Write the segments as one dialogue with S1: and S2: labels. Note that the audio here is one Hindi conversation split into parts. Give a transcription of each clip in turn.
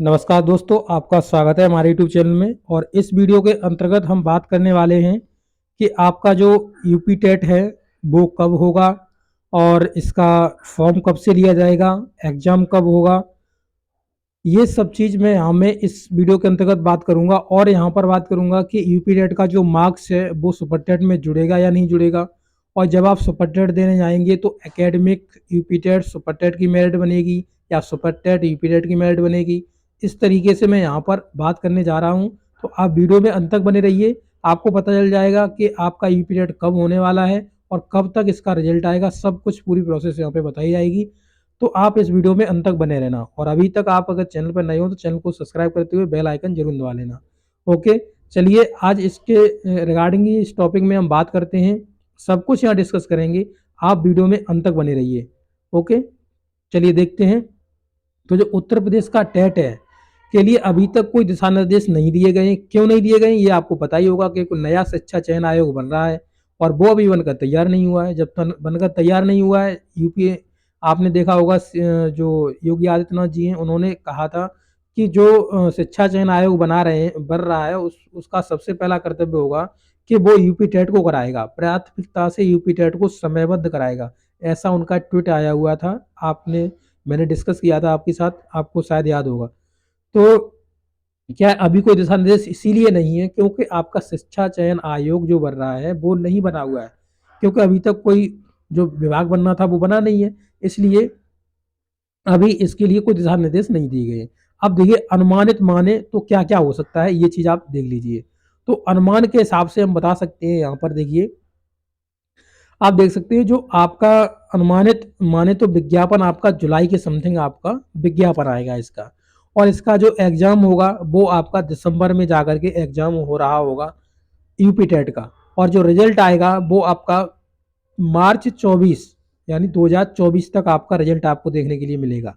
S1: नमस्कार दोस्तों, आपका स्वागत है हमारे यूट्यूब चैनल में। और इस वीडियो के अंतर्गत हम बात करने वाले हैं कि आपका जो यूपी टेट है वो कब होगा और इसका फॉर्म कब से लिया जाएगा, एग्ज़ाम कब होगा। ये सब चीज़ मैं इस वीडियो के अंतर्गत बात करूंगा और यहाँ पर बात करूंगा कि यूपी टेट का जो मार्क्स है वो सुपर टेट में जुड़ेगा या नहीं जुड़ेगा। और जब आप सुपर टेट देने जाएंगे तो academic UP TET super TET की मेरिट बनेगी या सुपर टेट यूपी टेट की मेरिट बनेगी। इस तरीके से मैं यहाँ पर बात करने जा रहा हूँ, तो आप वीडियो में अंत तक बने रहिए। आपको पता चल जाएगा कि आपका यूपी टेट कब होने वाला है और कब तक इसका रिजल्ट आएगा। सब कुछ पूरी प्रोसेस यहाँ पे बताई जाएगी, तो आप इस वीडियो में अंत तक बने रहना। और अभी तक आप अगर चैनल पर नए हो तो चैनल को सब्सक्राइब करते हुए बेल आइकन जरूर दबा लेना। ओके, चलिए आज इसके रिगार्डिंग इस टॉपिक में हम बात करते हैं, सब कुछ यहाँ डिस्कस करेंगे। आप वीडियो में अंत तक बने रहिए। ओके, चलिए देखते हैं। तो जो उत्तर प्रदेश का टेट है के लिए अभी तक कोई दिशा निर्देश नहीं दिए गए। क्यों नहीं दिए गए ये आपको पता ही होगा कि कोई नया शिक्षा चयन आयोग बन रहा है और वो अभी बनकर तैयार नहीं हुआ है। जब तक बनकर तैयार नहीं हुआ है, यूपी आपने देखा होगा जो योगी आदित्यनाथ जी हैं उन्होंने कहा था कि जो शिक्षा चयन आयोग बन रहा है उसका सबसे पहला कर्तव्य होगा कि वो यूपी टेट को कराएगा, प्राथमिकता से यूपी टेट को समयबद्ध कराएगा। ऐसा उनका ट्वीट आया हुआ था, मैंने डिस्कस किया था आपके साथ, आपको शायद याद होगा। तो क्या अभी कोई दिशा निर्देश इसीलिए नहीं है क्योंकि आपका शिक्षा चयन आयोग जो बन रहा है वो नहीं बना हुआ है, क्योंकि अभी तक कोई जो विभाग बनना था वो बना नहीं है, इसलिए अभी इसके लिए कोई दिशा निर्देश नहीं दिए गए। अब देखिए, अनुमानित माने तो क्या क्या हो सकता है ये चीज आप देख लीजिए। तो अनुमान के हिसाब से हम बता सकते हैं, यहाँ पर देखिए आप देख सकते हैं जो आपका अनुमानित माने तो विज्ञापन आपका जुलाई के समथिंग आपका विज्ञापन आएगा इसका। और इसका जो एग्जाम होगा वो आपका दिसंबर में जाकर के एग्जाम हो रहा होगा यूपी टेट का। और जो रिजल्ट आएगा वो आपका मार्च 24 यानी 2024 तक आपका रिजल्ट आपको देखने के लिए मिलेगा।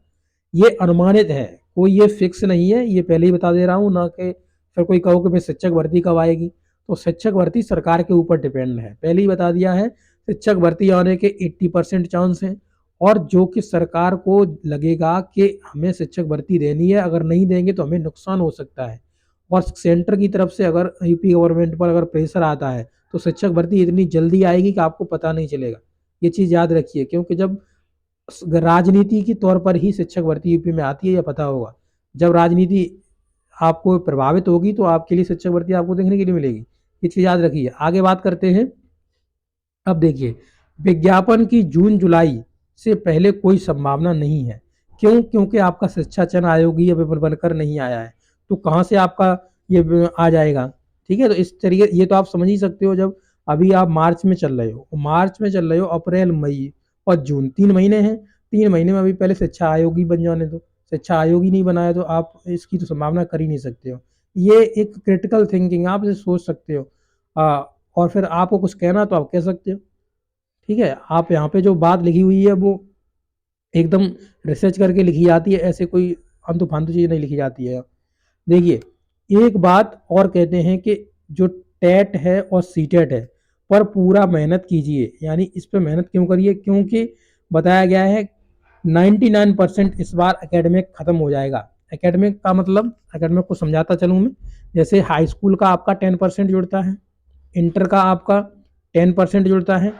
S1: ये अनुमानित है, कोई ये फिक्स नहीं है, ये पहले ही बता दे रहा हूँ ना कि फिर कोई कहो कि भाई शिक्षक भर्ती कब आएगी। तो शिक्षक भर्ती सरकार के ऊपर डिपेंड है, पहले ही बता दिया है। शिक्षक भर्ती आने के 80% चांस हैं। और जो कि सरकार को लगेगा कि हमें शिक्षक भर्ती देनी है, अगर नहीं देंगे तो हमें नुकसान हो सकता है। और सेंटर की तरफ से अगर यूपी गवर्नमेंट पर अगर प्रेशर आता है तो शिक्षक भर्ती इतनी जल्दी आएगी कि आपको पता नहीं चलेगा। ये चीज़ याद रखिए, क्योंकि जब राजनीति के तौर पर ही शिक्षक भर्ती यूपी में आती है, या पता होगा। जब राजनीति आपको प्रभावित होगी तो आपके लिए शिक्षक भर्ती आपको देखने के लिए मिलेगी। ये चीज़ याद रखिए। आगे बात करते हैं। अब देखिए, विज्ञापन की जून जुलाई से पहले कोई संभावना नहीं है। क्यों? क्योंकि आपका शिक्षा चयन आयोग ही अभी बनकर नहीं आया है, तो कहाँ से आपका ये आ जाएगा। ठीक है, तो इस तरीके ये तो आप समझ ही सकते हो। जब अभी आप मार्च में चल रहे हो, अप्रैल मई और जून 3 महीने हैं। 3 महीने में अभी पहले शिक्षा आयोग ही बन जाने दो। शिक्षा आयोग ही नहीं बनाया तो आप इसकी तो संभावना कर ही नहीं सकते हो। ये एक क्रिटिकल थिंकिंग, आप इसे सोच सकते हो। और फिर आपको कुछ कहना तो आप कह सकते हो। ठीक है, आप यहाँ पे जो बात लिखी हुई है वो एकदम रिसर्च करके लिखी जाती है, ऐसे कोई अंतु फालतू चीज़ नहीं लिखी जाती है। देखिए, एक बात और कहते हैं कि जो टेट है और सी टेट है पर पूरा मेहनत कीजिए। यानी इस पर मेहनत क्यों करिए? क्योंकि बताया गया है 99% इस बार एकेडमिक खत्म हो जाएगा। एकेडमिक का मतलब, एकेडमिक को समझाता चलूँ मैं। जैसे हाई स्कूल का आपका 10% जुड़ता है, इंटर का आपका 10% जुड़ता है,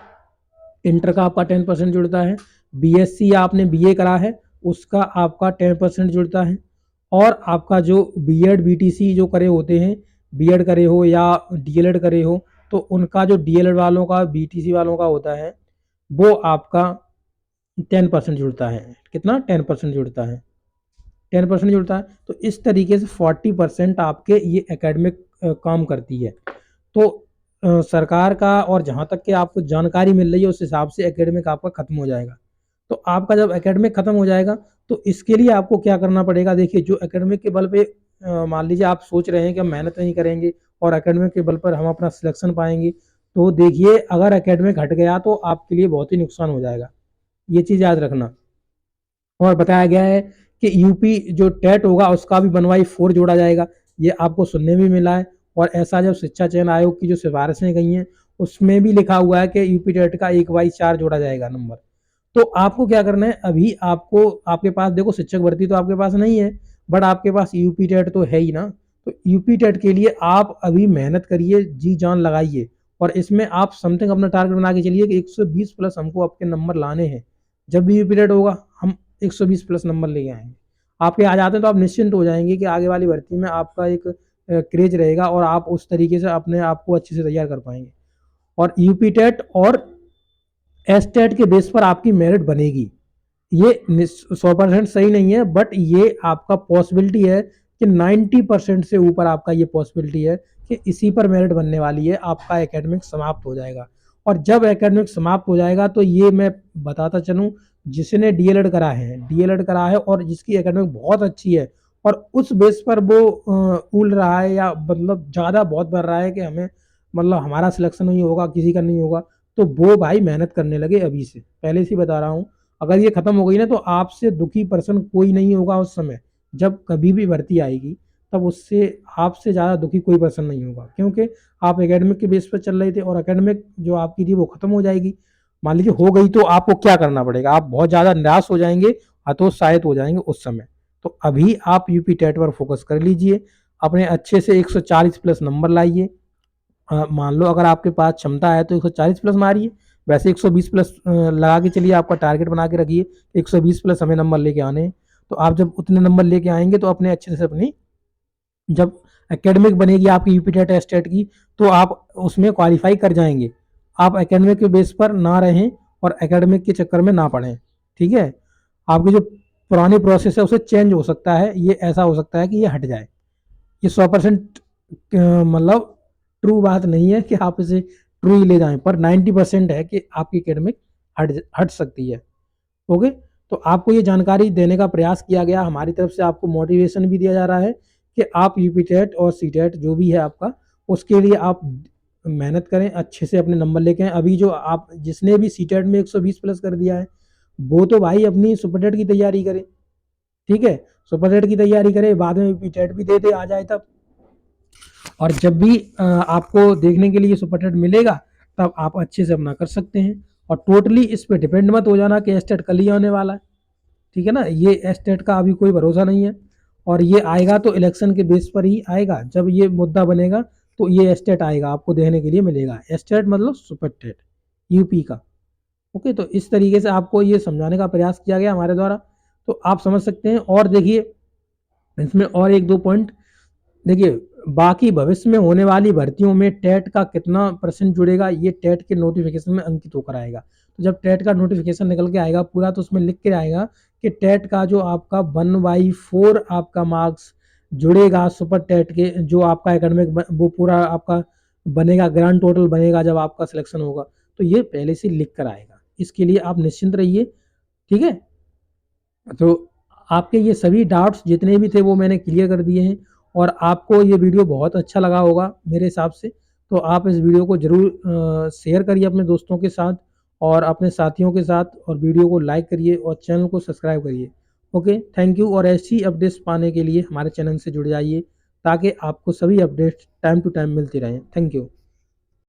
S1: इंटर का आपका 10% जुड़ता है, बीएससी आपने बीए करा है उसका आपका 10% जुड़ता है। और आपका जो बीएड बीटीसी जो करे होते हैं, बीएड करे हो या डीएलएड करे हो, तो उनका जो डीएलएड वालों का बीटीसी वालों का होता है वो आपका 10% जुड़ता है। कितना? 10% जुड़ता है। 10% जुड़ता है। तो इस तरीके से 40% आपके ये एकेडमिक काम करती है। तो सरकार का, और जहाँ तक कि आपको जानकारी मिल रही है उस हिसाब से एकेडमिक आपका खत्म हो जाएगा। तो आपका जब एकेडमिक खत्म हो जाएगा तो इसके लिए आपको क्या करना पड़ेगा? देखिए, जो एकेडमिक के बल पे मान लीजिए आप सोच रहे हैं कि हम मेहनत नहीं करेंगे और एकेडमिक के बल पर हम अपना सिलेक्शन पाएंगे, तो देखिए अगर एकेडमिक हट गया तो आपके लिए बहुत ही नुकसान हो जाएगा। ये चीज़ याद रखना। और बताया गया है कि यूपी जो टेट होगा उसका भी 1/4 जोड़ा जाएगा, ये आपको सुनने में मिला है। और ऐसा जब शिक्षा चयन आयोग की जो सिफारिशें गई हैं उसमें भी लिखा हुआ है कि यूपी टेट का 1/4 जोड़ा जाएगा नंबर। तो आपको क्या करना है, अभी आपको, आपके पास देखो शिक्षक भर्ती तो आपके पास नहीं है, बट आपके पास यूपी टेट तो है ही ना। तो यूपी टेट के लिए आप अभी मेहनत करिए, जी जान लगाइए, और इसमें आप समथिंग अपना टारगेट बना के चलिए कि 120 प्लस हमको आपके नंबर लाने हैं। जब भी यूपी टेट होगा हम 120 प्लस नंबर लेके आएंगे। आपके आ जाते हैं तो आप निश्चिंत हो जाएंगे कि आगे वाली भर्ती में आपका एक क्रेज रहेगा और आप उस तरीके से अपने आप को अच्छे से तैयार कर पाएंगे। और यूपी टेट और एस टेट के बेस पर आपकी मेरिट बनेगी। ये 100% सही नहीं है, बट ये आपका पॉसिबिलिटी है कि 90% से ऊपर आपका ये पॉसिबिलिटी है कि इसी पर मेरिट बनने वाली है। आपका एकेडमिक समाप्त हो जाएगा, और जब एकेडमिक समाप्त हो जाएगा तो ये मैं बताता चलूँ, जिसने डीएलएड करा है, डीएलएड करा है और जिसकी एकेडमिक बहुत अच्छी है और उस बेस पर वो उल रहा है या मतलब ज़्यादा बहुत बढ़ रहा है कि हमें मतलब हमारा सिलेक्शन नहीं होगा, किसी का नहीं होगा, तो वो भाई मेहनत करने लगे अभी से, पहले से बता रहा हूँ। अगर ये खत्म हो गई ना तो आपसे दुखी पर्सन कोई नहीं होगा उस समय, जब कभी भी भर्ती आएगी तब उससे आपसे ज़्यादा दुखी कोई पर्सन नहीं होगा, क्योंकि आप एकेडमिक के बेस पर चल रहे थे और एकेडमिक जो आपकी थी वो खत्म हो जाएगी। मान लीजिए हो गई तो आपको क्या करना पड़ेगा, आप बहुत ज़्यादा निराश हो जाएंगे, हतोत्साहित हो जाएंगे उस समय। तो अभी आप यूपी टेट पर फोकस कर लीजिए, अपने अच्छे से 140 प्लस नंबर लाइए। मान लो अगर आपके पास क्षमता है तो 140 प्लस मारिए, वैसे 120 प्लस लगा के चलिए, आपका टारगेट बना के रखिए 120 प्लस हमें नंबर लेके आने हैं। तो आप जब उतने नंबर लेके आएंगे तो अपने अच्छे से अपनी जब एकेडमिक बनेगी आपकी यूपी टेट स्टेट की तो आप उसमें क्वालिफाई कर जाएंगे। आप एकेडमिक के बेस पर ना रहें और एकेडमिक के चक्कर में ना पढ़ें, ठीक है। आपकी जो पुरानी प्रोसेस है उसे चेंज हो सकता है, ये ऐसा हो सकता है कि ये हट जाए। ये 100% मतलब ट्रू बात नहीं है कि आप इसे ट्रू ही ले जाएं, पर 90% है कि आपकी एकेडमिक हट हट सकती है। ओके, तो आपको ये जानकारी देने का प्रयास किया गया, हमारी तरफ से आपको मोटिवेशन भी दिया जा रहा है कि आप यूपी टेट और सी टेट जो भी है आपका, उसके लिए आप मेहनत करें, अच्छे से अपने नंबर लेके आएं। अभी जो आप जिसने भी सी टेट में 120 प्लस कर दिया है वो तो भाई अपनी सुपर टेट की तैयारी करे, ठीक है। सुपर टेट की तैयारी करे, बाद में यूपी टेट भी दे दे आ जाए तब। और जब भी आपको देखने के लिए सुपर टेट मिलेगा तब आप अच्छे से अपना कर सकते हैं। और टोटली इस पे डिपेंड मत हो जाना कि एस्टेट कल ही आने वाला है, ठीक है ना। ये एस्टेट का अभी कोई भरोसा नहीं है, और ये आएगा तो इलेक्शन के बेस पर ही आएगा। जब ये मुद्दा बनेगा तो ये एस्टेट आएगा, आपको देखने के लिए मिलेगा। एस्टेट मतलब सुपर टेट यूपी का। ओके, तो इस तरीके से आपको ये समझाने का प्रयास किया गया हमारे द्वारा, तो आप समझ सकते हैं। और देखिए इसमें और एक दो पॉइंट देखिए, बाकी भविष्य में होने वाली भर्तियों में टेट का कितना परसेंट जुड़ेगा ये टेट के नोटिफिकेशन में अंकित होकर आएगा। तो जब टेट का नोटिफिकेशन निकल के आएगा पूरा तो उसमें लिख के आएगा कि टेट का जो आपका 1/4 आपका मार्क्स जुड़ेगा सुपर टेट के, जो आपका एकेडमिक वो पूरा आपका बनेगा, ग्रांड टोटल बनेगा जब आपका सिलेक्शन होगा। तो ये पहले से लिख कर आएगा, इसके लिए आप निश्चिंत रहिए, ठीक है। तो आपके ये सभी डाउट्स जितने भी थे वो मैंने क्लियर कर दिए हैं, और आपको ये वीडियो बहुत अच्छा लगा होगा मेरे हिसाब से। तो आप इस वीडियो को ज़रूर शेयर करिए अपने दोस्तों के साथ और अपने साथियों के साथ, और वीडियो को लाइक करिए और चैनल को सब्सक्राइब करिए। Okay, thank you. और ऐसी अपडेट्स पाने के लिए हमारे चैनल से जुड़ जाइए ताकि आपको सभी अपडेट्स टाइम टू टाइम मिलती रहें। Thank you.